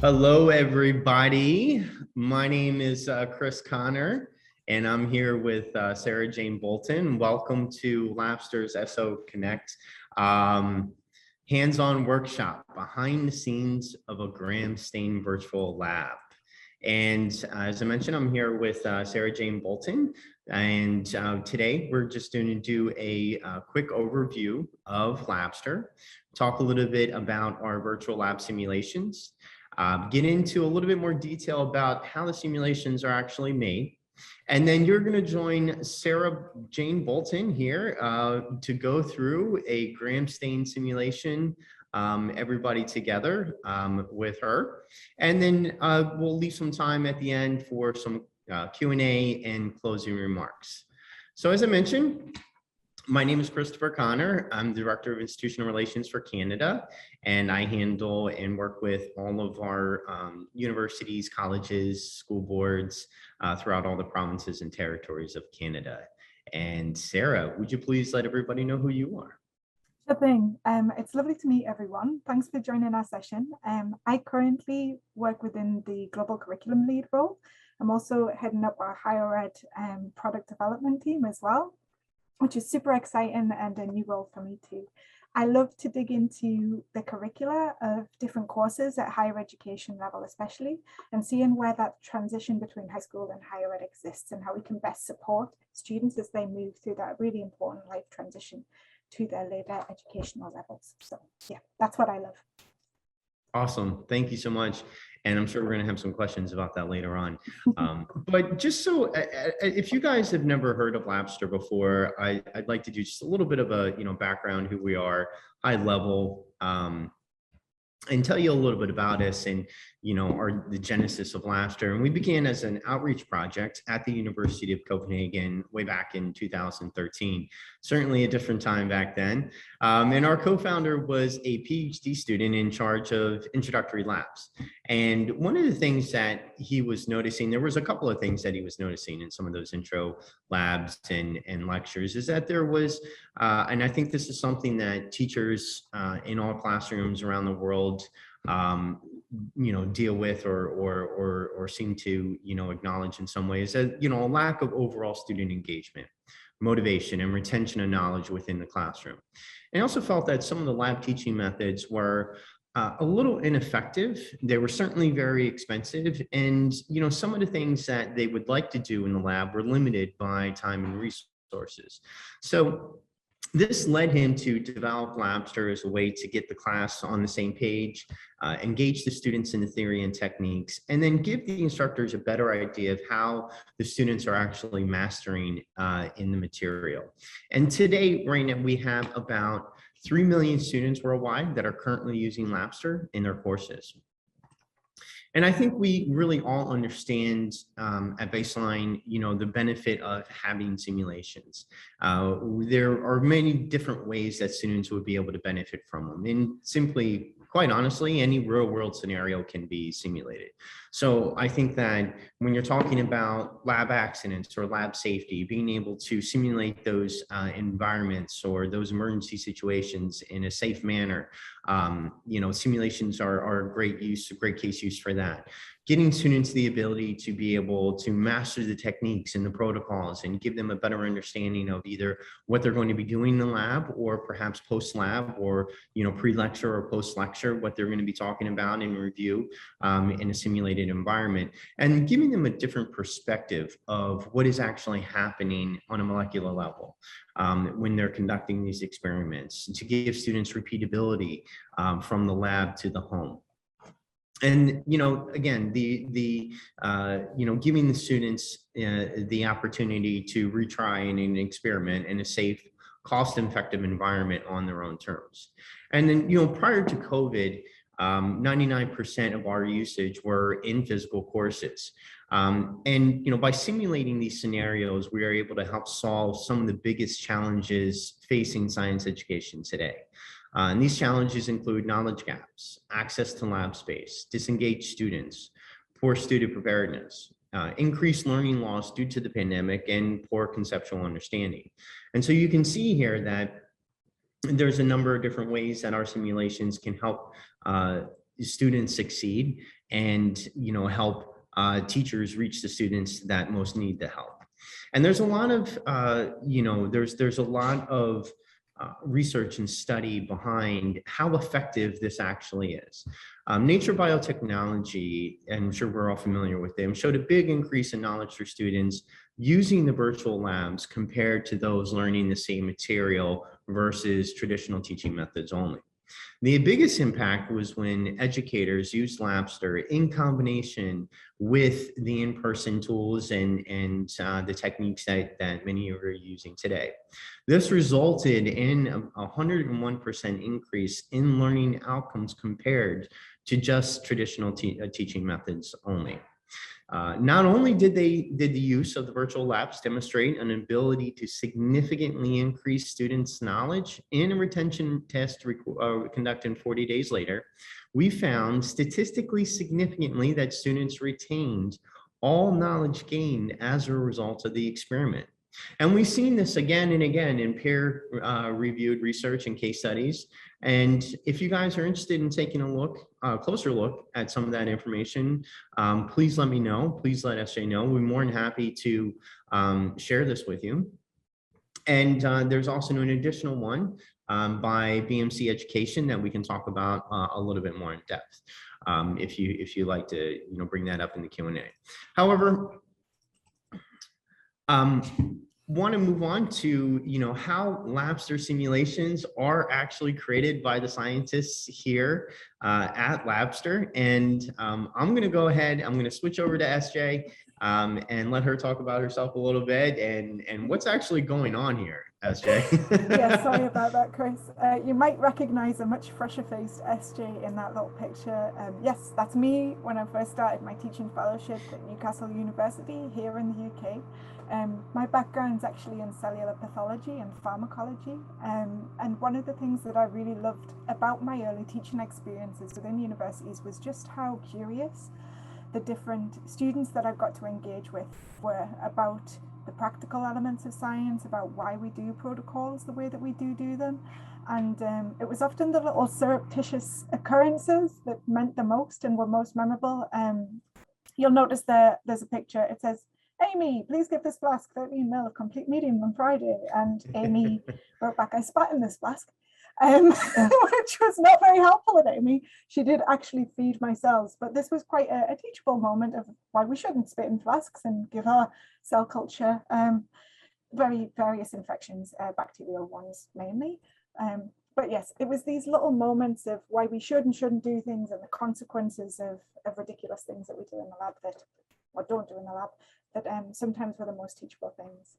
Hello, everybody. My name is Chris Connor, and I'm here with Sarah Jayne Boulton. Welcome to Labster's SO Connect hands-on workshop behind the scenes of a Gram-Stain virtual lab. And as I mentioned, I'm here with Sarah Jayne Boulton. And today we're just going to do a quick overview of Labster, talk a little bit about our virtual lab simulations, get into a little bit more detail about how the simulations are actually made. And then you're going to join Sarah Jayne Boulton here to go through a Gram-Stain simulation, everybody together with her. And then we'll leave some time at the end for some Q&A and closing remarks. So as I mentioned, my name is Christopher Connor. I'm the Director of Institutional Relations for Canada, and I handle and work with all of our universities, colleges, school boards throughout all the provinces and territories of Canada. And Sarah, would you please let everybody know who you are? Sure thing. It's lovely to meet everyone. Thanks for joining our session. I currently work within the Global Curriculum Lead role. I'm also heading up our higher ed product development team as well, which is super exciting and a new role for me too. I love to dig into the curricula of different courses at higher education level, especially, and seeing where that transition between high school and higher ed exists and how we can best support students as they move through that really important life transition to their later educational levels. So yeah, that's what I love. Awesome. Thank you so much. And I'm sure we're going to have some questions about that later on. But just so, if you guys have never heard of Labster before, I'd like to do just a little bit of a background, who we are, high level, and tell you a little bit about us and the genesis of Labster. And we began as an outreach project at the University of Copenhagen way back in 2013. Certainly a different time back then. And our co-founder was a PhD student in charge of introductory labs. And one of the things that he was noticing, there was a couple of things that he was noticing in some of those intro labs and lectures, is that there was, and I think this is something that teachers in all classrooms around the world deal with or seem to acknowledge in some ways, that a lack of overall student engagement, motivation, and retention of knowledge within the classroom. And I also felt that some of the lab teaching methods were a little ineffective. They were certainly very expensive, and some of the things that they would like to do in the lab were limited by time and resources. So this led him to develop Labster as a way to get the class on the same page, engage the students in the theory and techniques, and then give the instructors a better idea of how the students are actually mastering in the material. And today, right now, we have about 3 million students worldwide that are currently using Labster in their courses. And I think we really all understand at baseline, the benefit of having simulations. There are many different ways that students would be able to benefit from them. And simply, quite honestly, any real world scenario can be simulated. So I think that when you're talking about lab accidents or lab safety, being able to simulate those environments or those emergency situations in a safe manner, simulations are a great case use for that. Getting students the ability to be able to master the techniques and the protocols and give them a better understanding of either what they're going to be doing in the lab, or perhaps post-lab, or pre-lecture or post-lecture, what they're going to be talking about in review in a simulated environment, and giving them a different perspective of what is actually happening on a molecular level when they're conducting these experiments, to give students repeatability from the lab to the home. And again, giving the students the opportunity to retry in an experiment in a safe, cost-effective environment on their own terms. And then prior to COVID, 99% of our usage were in physical courses. And by simulating these scenarios, we are able to help solve some of the biggest challenges facing science education today. And these challenges include knowledge gaps, access to lab space, disengaged students, poor student preparedness, increased learning loss due to the pandemic, and poor conceptual understanding. And so you can see here that there's a number of different ways that our simulations can help students succeed and, help teachers reach the students that most need the help. And there's a lot of, there's a lot of research and study behind how effective this actually is. Nature Biotechnology, and I'm sure we're all familiar with them, showed a big increase in knowledge for students using the virtual labs compared to those learning the same material versus traditional teaching methods only. The biggest impact was when educators used Labster in combination with the in-person tools and the techniques that many are using today. This resulted in a 101% increase in learning outcomes compared to just traditional teaching methods only. Not only did the use of the virtual labs demonstrate an ability to significantly increase students' knowledge in a retention test conducted 40 days later, we found statistically significantly that students retained all knowledge gained as a result of the experiment. And we've seen this again and again in peer-reviewed research and case studies. And if you guys are interested in taking a closer look at some of that information, please let me know. Please let SJ know. We're more than happy to share this with you. And there's also an additional one by BMC Education that we can talk about a little bit more in depth if you like to bring that up in the Q&A. However, want to move on to how Labster simulations are actually created by the scientists here at Labster. And I'm going to go ahead, I'm going to switch over to SJ and let her talk about herself a little bit and what's actually going on here, SJ. Yeah, sorry about that, Chris. You might recognize a much fresher faced SJ in that little picture. Yes, that's me when I first started my teaching fellowship at Newcastle University here in the UK. My background's actually in cellular pathology and pharmacology, and one of the things that I really loved about my early teaching experiences within universities was just how curious the different students that I got to engage with were about the practical elements of science, about why we do protocols the way that we do them. And it was often the little surreptitious occurrences that meant the most and were most memorable. You'll notice there's a picture. It says, "Amy, please give this flask 13 ml of complete medium on Friday." And Amy wrote back, "I spat in this flask," which was not very helpful at Amy. She did actually feed my cells, but this was quite a teachable moment of why we shouldn't spit in flasks and give our cell culture very various infections, bacterial ones mainly. But yes, it was these little moments of why we should and shouldn't do things and the consequences of ridiculous things that we do in the lab or don't do in the lab that sometimes were the most teachable things.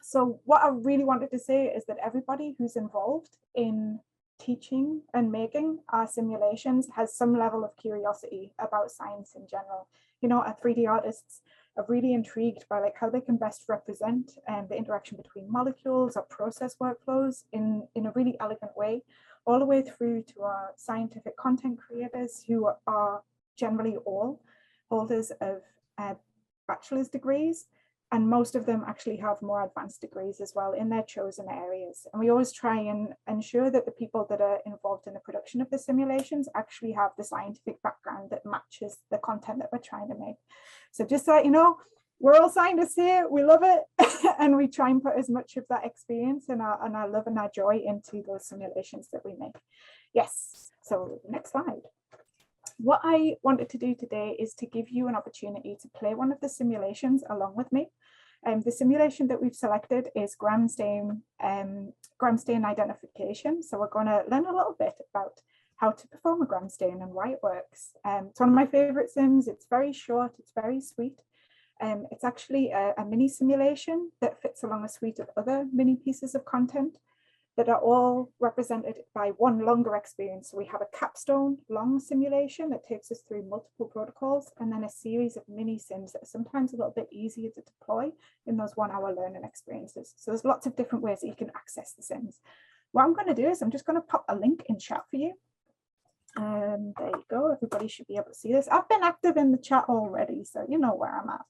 So what I really wanted to say is that everybody who's involved in teaching and making our simulations has some level of curiosity about science in general. Our 3D artists are really intrigued by how they can best represent the interaction between molecules or process workflows in a really elegant way, all the way through to our scientific content creators who are generally all holders of bachelor's degrees, and most of them actually have more advanced degrees as well in their chosen areas. And we always try and ensure that the people that are involved in the production of the simulations actually have the scientific background that matches the content that we're trying to make. So just so you know, we're all scientists here, we love it, and we try and put as much of that experience and our love and our joy into those simulations that we make. Yes, so next slide. What I wanted to do today is to give you an opportunity to play one of the simulations along with me. The simulation that we've selected is gram stain identification. So we're going to learn a little bit about how to perform a gram stain and why it works. It's one of my favorite sims. It's very short, it's very sweet. It's actually a mini simulation that fits along a suite of other mini pieces of content that are all represented by one longer experience. So we have a capstone long simulation that takes us through multiple protocols, and then a series of mini sims that are sometimes a little bit easier to deploy in those 1 hour learning experiences. So there's lots of different ways that you can access the sims. What I'm going to do is I'm just going to pop a link in chat for you. There you go. Everybody should be able to see this. I've been active in the chat already, so you know where I'm at.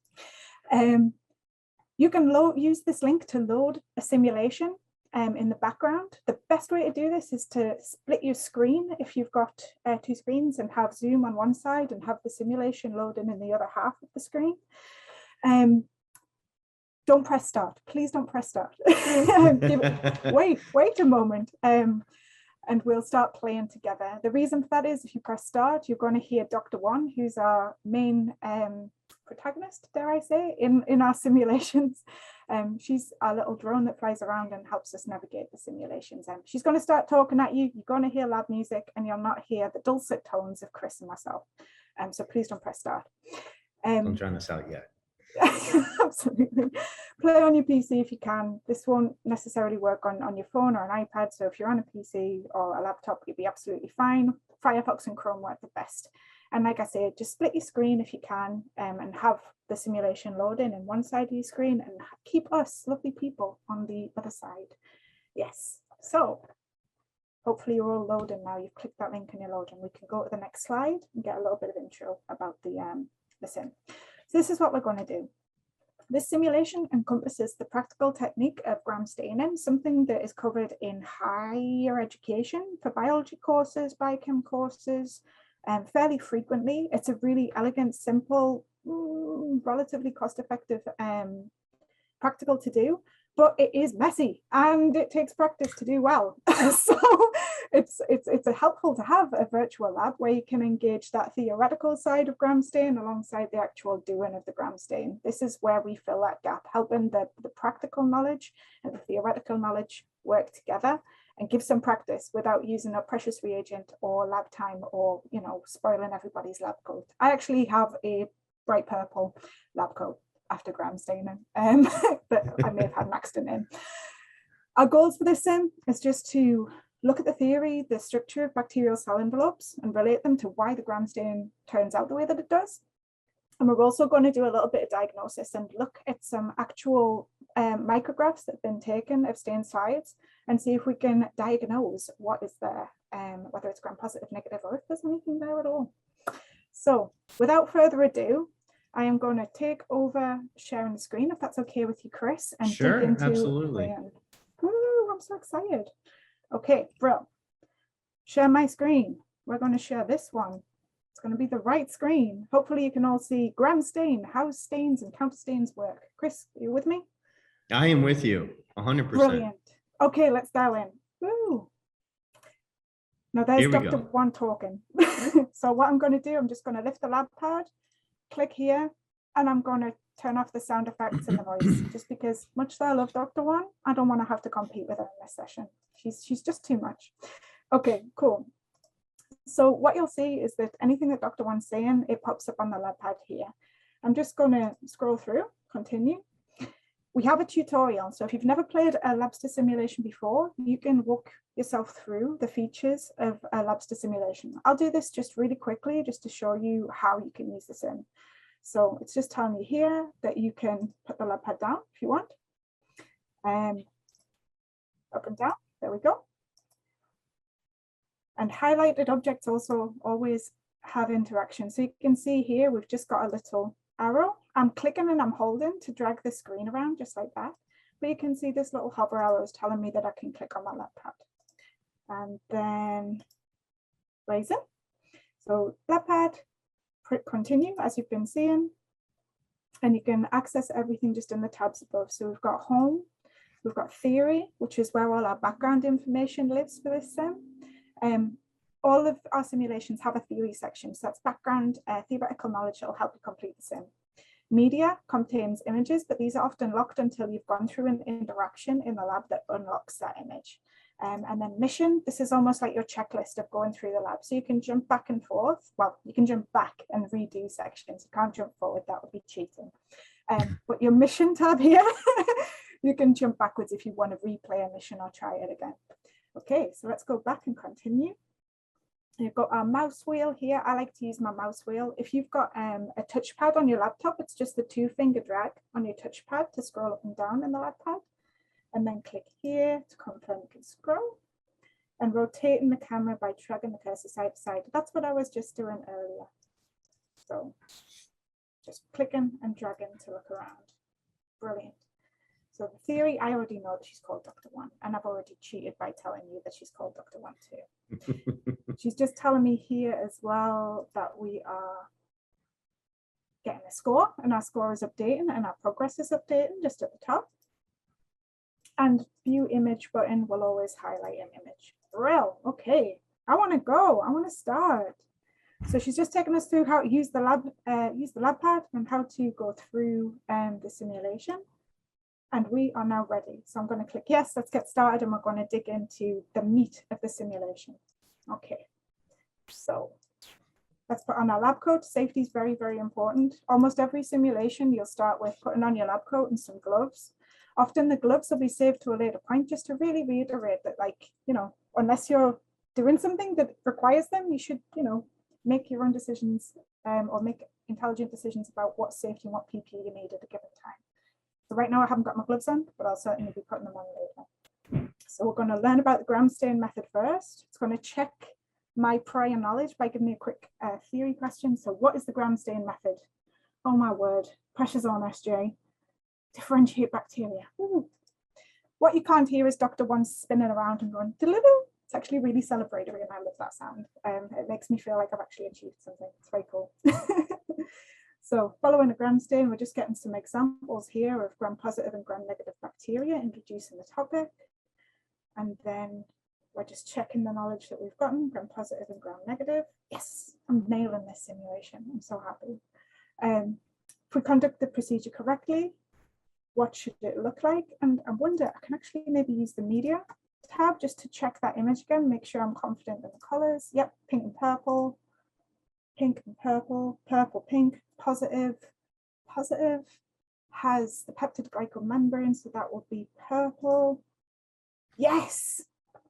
You can use this link to load a simulation. in the background. The best way to do this is to split your screen if you've got two screens, and have Zoom on one side and have the simulation loading in the other half of the screen. Don't press start. Please don't press start. Wait a moment. And we'll start playing together. The reason for that is if you press start, you're going to hear Dr. One, who's our main protagonist, dare I say, in our simulations. She's our little drone that flies around and helps us navigate the simulations. She's going to start talking at you. You're going to hear lab music, and you'll not hear the dulcet tones of Chris and myself. So please don't press start. Don't drown us out yet. Absolutely. Play on your PC if you can. This won't necessarily work on your phone or an iPad, so if you're on a PC or a laptop, you'll be absolutely fine. Firefox and Chrome work the best. And like I said, just split your screen if you can, and have the simulation loading in one side of your screen, and keep us lovely people on the other side. Yes, so hopefully you're all loading now. You've clicked that link and you're loading. We can go to the next slide and get a little bit of intro about the sim. So this is what we're going to do. This simulation encompasses the practical technique of gram staining, something that is covered in higher education for biology courses, biochem courses, fairly frequently. It's a really elegant, simple, relatively cost-effective, practical to do, but it is messy and it takes practice to do well. So it's helpful to have a virtual lab where you can engage that theoretical side of gram stain alongside the actual doing of the gram stain. This is where we fill that gap, helping the practical knowledge and the theoretical knowledge work together and give some practice without using a precious reagent or lab time, or spoiling everybody's lab coat. I actually have a bright purple lab coat after gram staining that I may have had an accident in. Our goals for this sim is just to look at the theory, the structure of bacterial cell envelopes, and relate them to why the gram stain turns out the way that it does. And we're also going to do a little bit of diagnosis and look at some actual micrographs that have been taken of stain slides and see if we can diagnose what is there, whether it's gram positive, negative, or if there's anything there at all. So without further ado, I am going to take over sharing the screen, if that's okay with you, Chris. And sure, dig into absolutely. Woo, I'm so excited. Okay, bro. Share my screen. We're going to share this one. It's going to be the right screen. Hopefully you can all see gram stain, how stains and counter stains work. Chris, are you with me? I am with you, 100%. Brilliant. Okay, let's dial in. Woo. Now there's Dr. One talking. So what I'm going to do, I'm just going to lift the lab pad, click here, and I'm going to turn off the sound effects and the noise, just because much as I love Dr. One, I don't want to have to compete with her in this session. She's just too much. Okay, cool. So what you'll see is that anything that Dr. One's saying, it pops up on the lab pad here. I'm just going to scroll through, continue. We have a tutorial, so if you've never played a Labster simulation before, you can walk yourself through the features of a Labster simulation. I'll do this just really quickly, just to show you how you can use this in. So it's just telling you here that you can put the lab pad down if you want. Up and down, there we go. And highlighted objects also always have interaction. So you can see here, we've just got a little arrow. I'm clicking and I'm holding to drag the screen around just like that. But you can see this little hover arrow is telling me that I can click on my lab pad. And then raise it. So lab pad, continue as you've been seeing. And you can access everything just in the tabs above. So we've got home, we've got theory, which is where all our background information lives for this sim. All of our simulations have a theory section, so that's background theoretical knowledge that will help you complete the sim. Media contains images, but these are often locked until you've gone through an interaction in the lab that unlocks that image. And then mission, this is almost like your checklist of going through the lab. So you can jump back and forth. Well, you can jump back and redo sections. You can't jump forward, that would be cheating. But your mission tab here, you can jump backwards if you want to replay a mission or try it again. Okay, so let's go back and continue. You've got our mouse wheel here. I like to use my mouse wheel. If you've got a touchpad on your laptop, it's just the 2-finger drag on your touchpad to scroll up and down in the lab pad. And then click here to confirm you can scroll. And rotating the camera by dragging the cursor side to side. That's what I was just doing earlier. So just clicking and dragging to look around. Brilliant. So the theory, I already know that she's called Dr. One, and I've already cheated by telling you that she's called Dr. One too. She's just telling me here as well that we are getting a score, and our score is updating and our progress is updating just at the top. And view image button will always highlight an image. Brill, okay, I want to go, I want to start. So she's just taking us through how to use the lab pad and how to go through the simulation. And we are now ready. So I'm going to click yes, let's get started, and we're going to dig into the meat of the simulation. Okay, so let's put on our lab coat. Safety is very, very important. Almost every simulation, you'll start with putting on your lab coat and some gloves. Often the gloves will be saved to a later point, just to really reiterate that, like, you know, unless you're doing something that requires them, you should, you know, make your own decisions or make intelligent decisions about what safety and what PPE you need at a given time. So right now I haven't got my gloves on, but I'll certainly be putting them on later. So we're going to learn about the gram stain method first. It's going to check my prior knowledge by giving me a quick theory question. So what is the gram stain method? Oh my word, pressure's on, SJ. Differentiate bacteria. Ooh. What you can't hear is Dr. One spinning around and going, deliver. It's actually really celebratory, and I love that sound. It makes me feel like I've actually achieved something. It's very cool. So following a gram stain, we're just getting some examples here of gram-positive and gram-negative bacteria, introducing the topic. And then we're just checking the knowledge that we've gotten, gram-positive and gram-negative. Yes, I'm nailing this simulation. I'm so happy. If we conduct the procedure correctly, what should it look like? And I wonder, I can actually maybe use the media tab just to check that image again, make sure I'm confident in the colors. Yep, pink and purple, pink and purple, purple, pink, positive. Positive has the peptide glycol membrane, so that will be purple. Yes,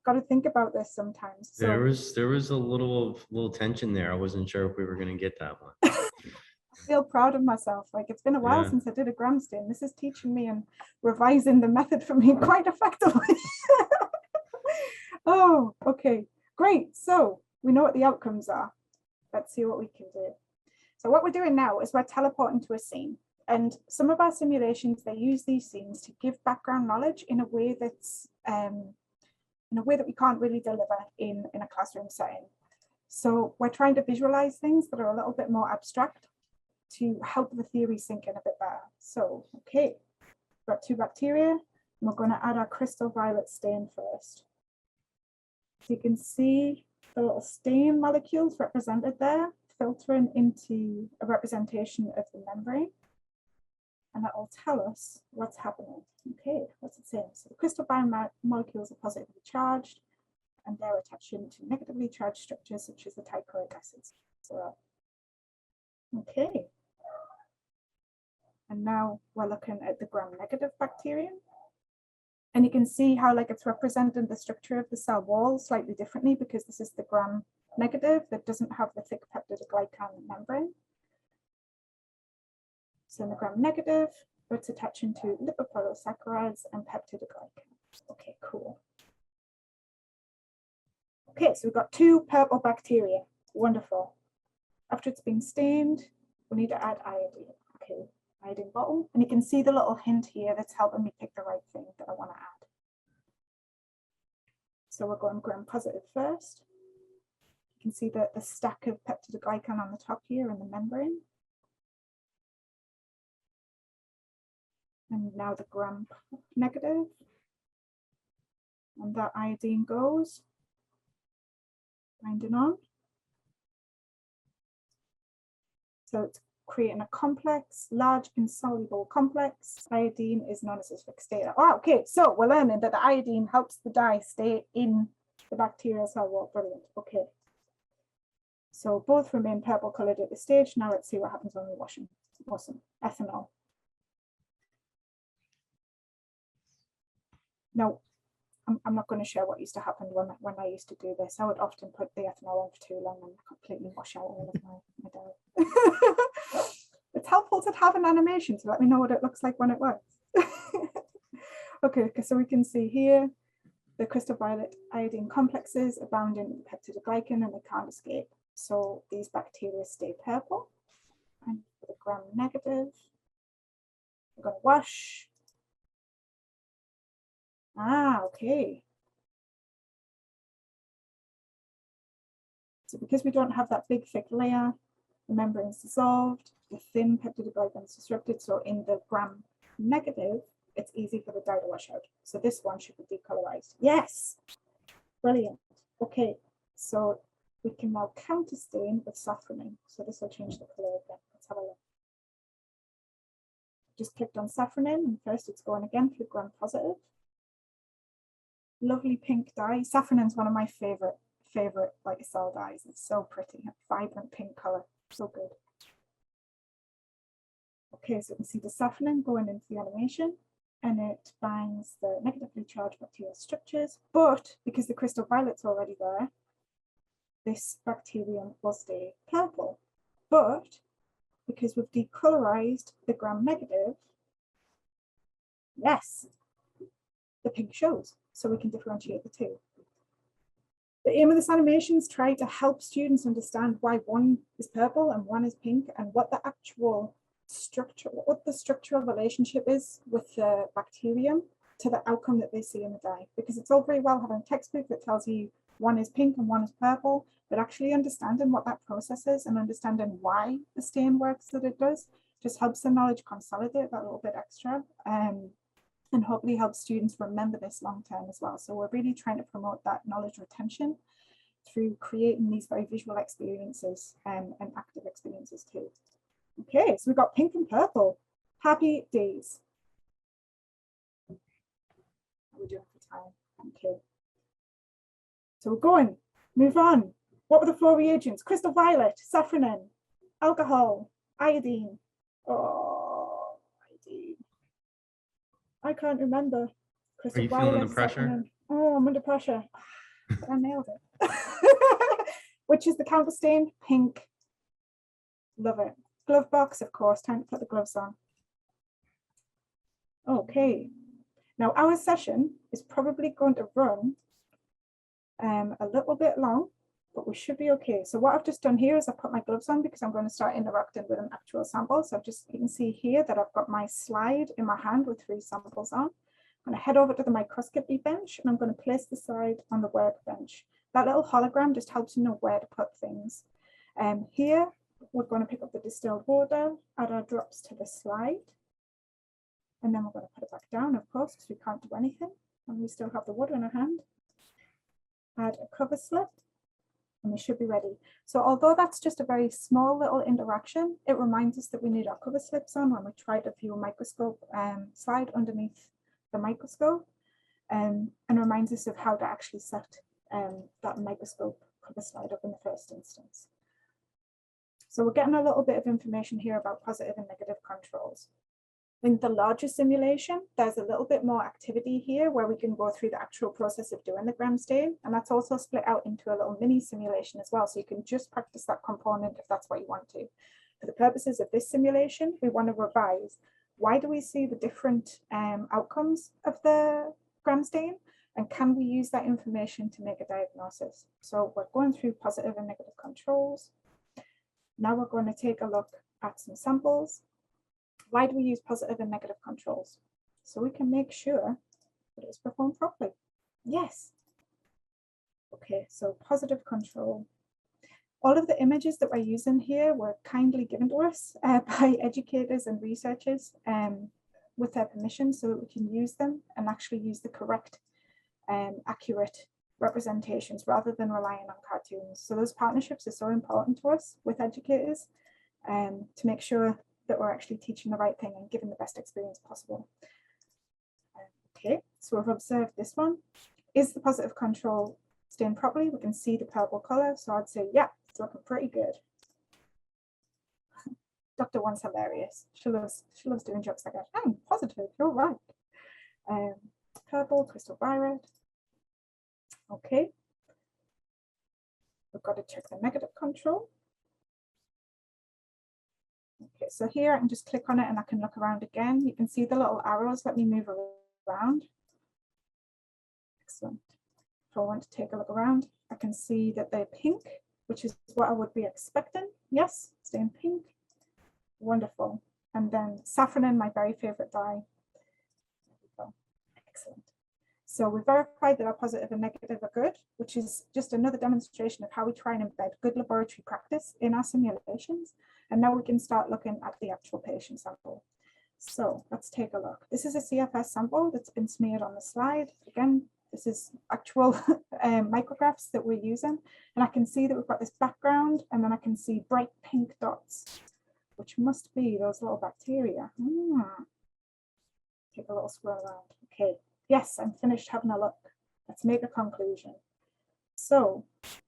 got to think about this sometimes. So, there was a little tension there. I wasn't sure if we were going to get that one. I feel proud of myself. Like, it's been a while since I did a gram stain. This is teaching me and revising the method for me quite effectively. Oh, okay, great. So we know what the outcomes are. Let's see what we can do. So what we're doing now is we're teleporting to a scene. And some of our simulations, they use these scenes to give background knowledge in a way that's we can't really deliver in a classroom setting. So we're trying to visualize things that are a little bit more abstract to help the theory sink in a bit better. So, okay, we've got two bacteria, and we're going to add our crystal violet stain first. So you can see the little stain molecules represented there, filtering into a representation of the membrane. And that will tell us what's happening. Okay, what's it saying? So the crystal biomolecules are positively charged, and they're attaching to negatively charged structures such as the teichoic acids. So, okay. And now we're looking at the gram-negative bacterium. And you can see how, like, it's representing the structure of the cell wall slightly differently because this is the gram-negative that doesn't have the thick peptidoglycan membrane. So in the gram-negative, it's attaching to lipopolysaccharides and peptidoglycans. Okay, cool. Okay, so we've got two purple bacteria. Wonderful. After it's been stained, we need to add iodine. Okay, iodine bottle. And you can see the little hint here that's helping me pick the right thing that I want to add. So we're going gram-positive first. You can see the stack of peptidoglycan on the top here in the membrane. And now the gram-negative. And that iodine goes. Binding on. So it's creating a complex, large insoluble complex. Iodine is known as a fixator. Oh, okay, so we're learning that the iodine helps the dye stay in the bacterial cell wall. Brilliant. Okay. So both remain purple colored at this stage. Now let's see what happens when we wash them. Awesome. Ethanol. Now, I'm not going to share what used to happen when I used to do this. I would often put the ethanol on for too long and completely wash out all of my dye. It's helpful to have an animation to let me know what it looks like when it works. Okay, so we can see here the crystal violet iodine complexes abound in peptidoglycan and they can't escape. So these bacteria stay purple. And for the gram-negative, we're going to wash. Ah, okay. So because we don't have that big thick layer, the membrane is dissolved, the thin peptidoglycan is disrupted. So in the gram negative, it's easy for the dye to wash out. So this one should be decolorized. Yes, brilliant. Okay, so we can now counter stain with safranin. So this will change the color again. Let's have a look. Just clicked on safranin, and first it's going again through gram positive. Lovely pink dye. Safranin is one of my favorite like cell dyes. It's so pretty, a vibrant pink color, so good. Okay, so you can see the safranin going into the animation, and it binds the negatively charged bacterial structures, but because the crystal violet's already there, this bacterium will stay purple. But because we've decolorized the gram negative, yes, the pink shows, so we can differentiate the two. The aim of this animation is try to help students understand why one is purple and one is pink, and what the actual structure, what the structural relationship is with the bacterium to the outcome that they see in the dye. Because it's all very well having a textbook that tells you one is pink and one is purple, but actually understanding what that process is and understanding why the stain works that it does just helps the knowledge consolidate that little bit extra. And hopefully help students remember this long term as well. So we're really trying to promote that knowledge retention through creating these very visual experiences and active experiences too. Okay, so we've got pink and purple. Happy days. How are we doing for time? Okay. So we're going, move on. What were the four reagents? Crystal violet, safranin, alcohol, iodine. Oh, iodine. I can't remember. Are you feeling the pressure? Oh, I'm under pressure. I nailed it. Which is the counter stain? Pink. Love it. Glove box, of course. Time to put the gloves on. Okay. Now our session is probably going to run a little bit long, but we should be okay. So what I've just done here is I've put my gloves on because I'm going to start interacting with an actual sample. So you can see here that I've got my slide in my hand with 3 samples on. I'm going to head over to the microscopy bench, and I'm going to place the slide on the workbench. That little hologram just helps you know where to put things. Here, we're going to pick up the distilled water, add our drops to the slide, and then we're going to put it back down, of course, because we can't do anything, and we still have the water in our hand. Add a cover slip, and we should be ready. So although that's just a very small little interaction, it reminds us that we need our cover slips on when we try to view a microscope slide underneath the microscope, and reminds us of how to actually set that microscope cover slide up in the first instance. So we're getting a little bit of information here about positive and negative controls. In the larger simulation, there's a little bit more activity here where we can go through the actual process of doing the gram stain, and that's also split out into a little mini simulation as well, so you can just practice that component if that's what you want to. For the purposes of this simulation, we want to revise why do we see the different outcomes of the gram stain, and can we use that information to make a diagnosis? So we're going through positive and negative controls. Now we're going to take a look at some samples. Why do we use positive and negative controls? So we can make sure that it's performed properly. Yes. Okay, so positive control. All of the images that we're using here were kindly given to us by educators and researchers with their permission, so that we can use them and actually use the correct, accurate representations rather than relying on cartoons. So those partnerships are so important to us with educators to make sure that we're actually teaching the right thing and giving the best experience possible. Okay, so we've observed this one. Is the positive control stained properly? We can see the purple color, so I'd say, yeah, it's looking pretty good. Dr. One's hilarious. She loves doing jokes like that. I'm positive, you're right. Purple, crystal violet. Okay. We've got to check the negative control. Okay, so here I can just click on it and I can look around again. You can see the little arrows. Let me move around. Excellent. If I want to take a look around, I can see that they're pink, which is what I would be expecting. Yes, staying pink. Wonderful. And then safranin, my very favorite dye. There we go. Excellent. So we verified that our positive and negative are good, which is just another demonstration of how we try and embed good laboratory practice in our simulations. And now we can start looking at the actual patient sample. So let's take a look. This is a CFS sample that's been smeared on the slide. Again, this is actual micrographs that we're using. And I can see that we've got this background, and then I can see bright pink dots, which must be those little bacteria. Take a little scroll around. Okay, yes, I'm finished having a look. Let's make a conclusion. So,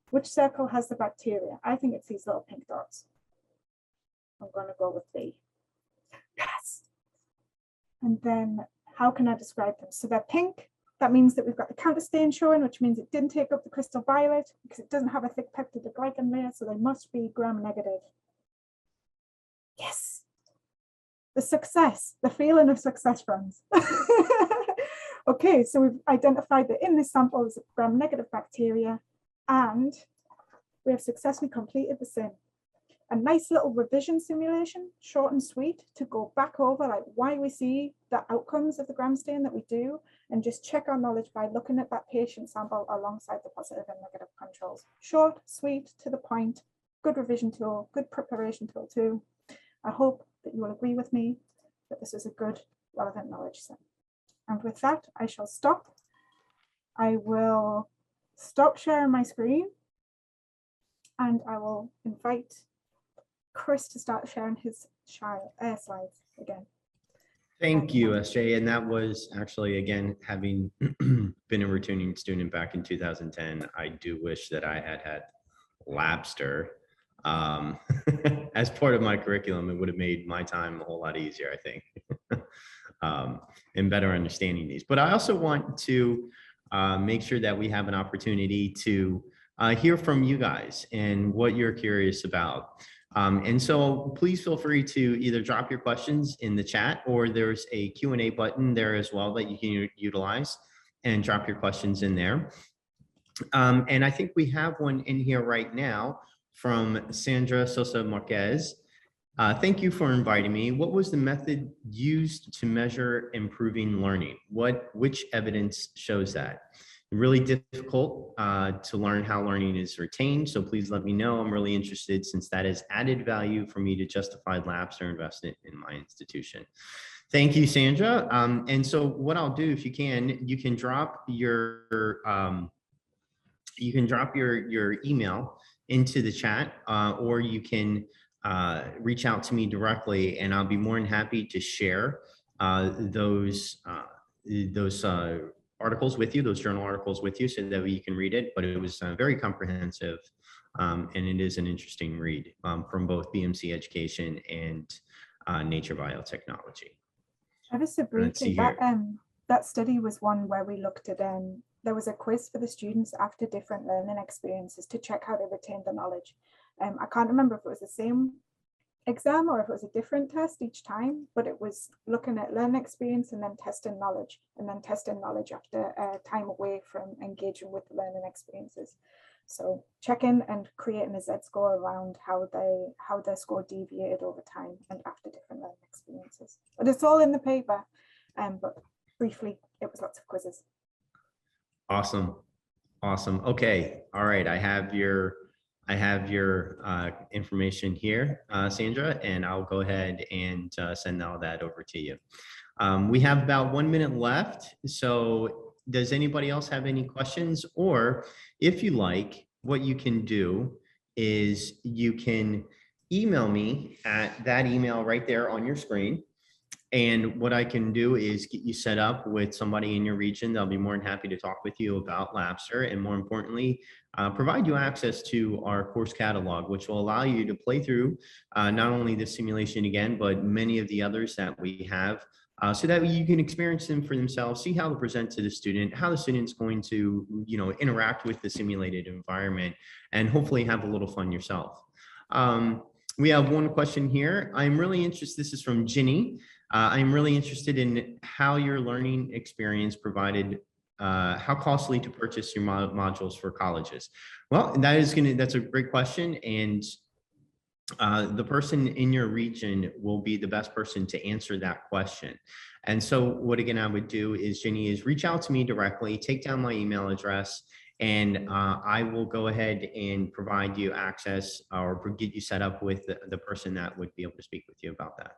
which circle has the bacteria? I think it's these little pink dots. I'm going to go with B. Yes. And then how can I describe them? So they're pink. That means that we've got the counterstain showing, which means it didn't take up the crystal violet because it doesn't have a thick peptidoglycan layer, so they must be gram-negative. Yes. The success, the feeling of success, friends. Okay, so we've identified that in this sample is gram-negative bacteria, and we have successfully completed the sim. A nice little revision simulation, short and sweet, to go back over like why we see the outcomes of the gram stain that we do, and just check our knowledge by looking at that patient sample alongside the positive and negative controls. Short, sweet, to the point, good revision tool, good preparation tool too. I hope that you will agree with me that this is a good, relevant knowledge sim. And with that, I shall stop. I will stop sharing my screen, and I will invite Chris to start sharing his slides again. Thank you, SJ. And that was actually, again, having been a returning student back in 2010, I do wish that I had Labster as part of my curriculum. It would have made my time a whole lot easier, I think, in better understanding these. But I also want to make sure that we have an opportunity to hear from you guys and what you're curious about. And so please feel free to either drop your questions in the chat, or there's a Q&A button there as well that you can utilize and drop your questions in there. And I think we have one in here right now from Sandra Sosa Marquez. Thank you for inviting me. What was the method used to measure improving learning? Which evidence shows that? Really difficult to learn how learning is retained. So please let me know. I'm really interested, since that is added value for me to justify Labster investment in my institution. Thank you, Sandra. And so what I'll do, if you can drop your email into the chat, or you can reach out to me directly, and I'll be more than happy to share those articles with you, those journal articles with you, so that you can read it. But it was very comprehensive, and it is an interesting read from both BMC Education and Nature Biotechnology. Ever so briefly, that study was one where we looked at, there was a quiz for the students after different learning experiences to check how they retained the knowledge. I can't remember if it was the same exam or if it was a different test each time, but it was looking at learning experience and then testing knowledge, after time away from engaging with the learning experiences. So checking and creating a Z-score around how their score deviated over time and after different learning experiences. But it's all in the paper, but briefly, it was lots of quizzes. Awesome. Okay. All right. I have your information here, Sandra, and I'll go ahead and send all that over to you. We have about 1 minute left. So does anybody else have any questions? Or if you like, what you can do is you can email me at that email right there on your screen. And what I can do is get you set up with somebody in your region. They'll be more than happy to talk with you about Labster, and more importantly, provide you access to our course catalog, which will allow you to play through not only this simulation again, but many of the others that we have, so that you can experience them for themselves, see how they present to the student, how the student's going to, interact with the simulated environment, and hopefully have a little fun yourself. We have one question here. I'm really interested, this is from Ginny. I'm really interested in how your learning experience provided, how costly to purchase your modules for colleges. Well, that's a great question. And the person in your region will be the best person to answer that question. And so what again I would do is, Jenny, is reach out to me directly, take down my email address, and I will go ahead and provide you access or get you set up with the person that would be able to speak with you about that.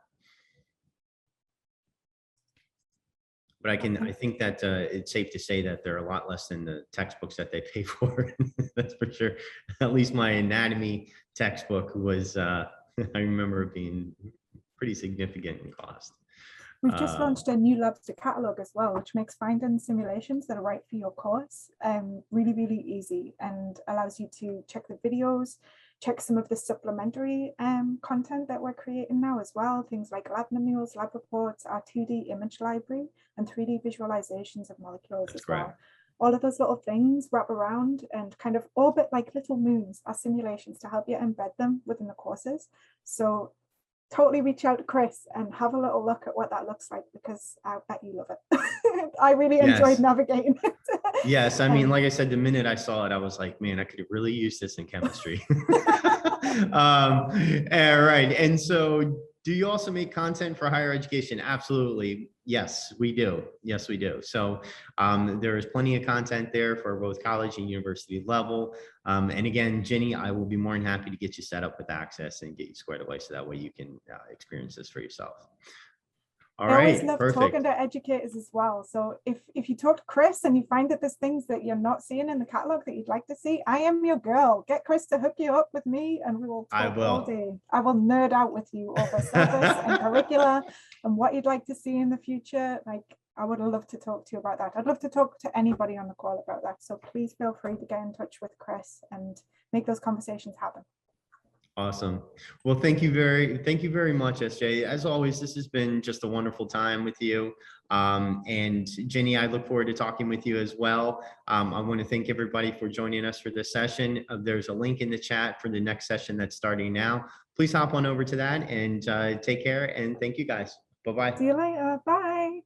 But I think that it's safe to say that they're a lot less than the textbooks that they pay for. That's for sure. At least my anatomy textbook was, I remember it being pretty significant in cost. We've just launched a new Lobster catalog as well, which makes finding simulations that are right for your course really, really easy, and allows you to check the videos, check some of the supplementary content that we're creating now as well. Things like lab manuals, lab reports, our 2D image library, and 3D visualizations of molecules as well. All of those little things wrap around and kind of orbit like little moons as simulations to help you embed them within the courses. So totally reach out to Chris and have a little look at what that looks like, because I bet you love it. I really enjoyed navigating it. Yes, I mean, like I said, the minute I saw it, I was like, man, I could really use this in chemistry. All right. And so do you also make content for higher education? Absolutely. Yes, we do. Yes, we do. So there is plenty of content there for both college and university level. And again, Jenny, I will be more than happy to get you set up with access and get you squared away so that way you can experience this for yourself. All right, I always love talking to educators as well. So if you talk to Chris and you find that there's things that you're not seeing in the catalog that you'd like to see, I am your girl. Get Chris to hook you up with me and we will talk all day. I will nerd out with you over syllabus and curricula and what you'd like to see in the future. Like, I would love to talk to you about that. I'd love to talk to anybody on the call about that. So please feel free to get in touch with Chris and make those conversations happen. Awesome. Well, thank you very much, SJ. As always, this has been just a wonderful time with you. And Jenny, I look forward to talking with you as well. I want to thank everybody for joining us for this session. There's a link in the chat for the next session that's starting now. Please hop on over to that and take care. And thank you guys. Bye-bye. See you later. Bye.